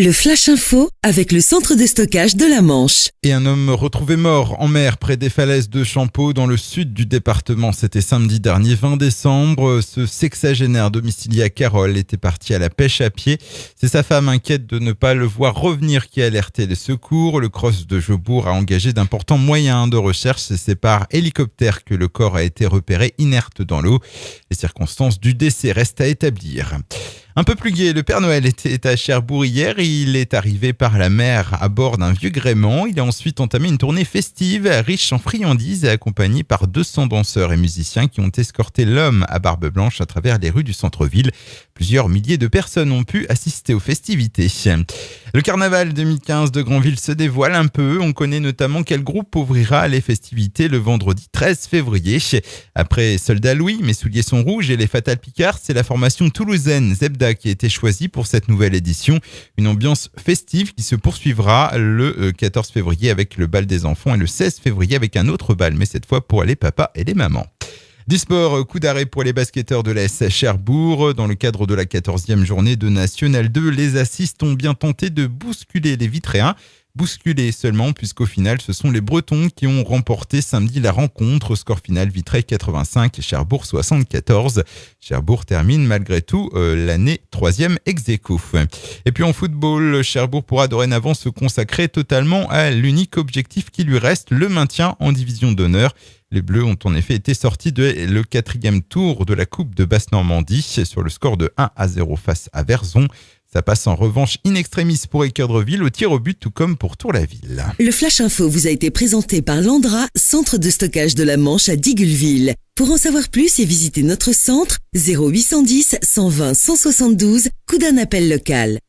Le Flash Info avec le centre de stockage de la Manche. Et un homme retrouvé mort en mer près des falaises de Champeaux dans le sud du département. C'était samedi dernier 20 décembre. Ce sexagénaire domicilié à Carole était parti à la pêche à pied. C'est sa femme inquiète de ne pas le voir revenir qui a alerté les secours. Le CROSS de Jaubourg a engagé d'importants moyens de recherche. C'est par hélicoptère que le corps a été repéré inerte dans l'eau. Les circonstances du décès restent à établir. Un peu plus gai, le Père Noël était à Cherbourg hier. Il est arrivé par la mer à bord d'un vieux gréement. Il a ensuite entamé une tournée festive, riche en friandises et accompagné par 200 danseurs et musiciens qui ont escorté l'homme à barbe blanche à travers les rues du centre-ville. Plusieurs milliers de personnes ont pu assister aux festivités. Le carnaval 2015 de Granville se dévoile un peu. On connaît notamment quel groupe ouvrira les festivités le vendredi 13 février. Après Soldat Louis, Mes souliers sont rouges et les Fatal Picards, c'est la formation toulousaine Zebda qui a été choisie pour cette nouvelle édition. Une ambiance festive qui se poursuivra le 14 février avec le bal des enfants et le 16 février avec un autre bal, mais cette fois pour les papas et les mamans. Du sport, coup d'arrêt pour les basketteurs de l'AS Cherbourg. Dans le cadre de la 14e journée de National 2, les assistes ont bien tenté de bousculer les Vitréens. Bousculés seulement, puisqu'au final, ce sont les Bretons qui ont remporté samedi la rencontre. Score final, Vitré 85 et Cherbourg 74. Cherbourg termine malgré tout l'année 3e ex-aequo. Et puis en football, Cherbourg pourra dorénavant se consacrer totalement à l'unique objectif qui lui reste, le maintien en division d'honneur. Les Bleus ont en effet été sortis le 4e tour de la Coupe de Basse-Normandie sur le score de 1-0 face à Verzon. Ça passe en revanche in extremis pour Équeurdreville au tir au but, tout comme pour Tour-la-Ville. Le Flash Info vous a été présenté par Landra, centre de stockage de la Manche à Digoulville. Pour en savoir plus et visiter notre centre, 0810 120 172, coup d'un appel local.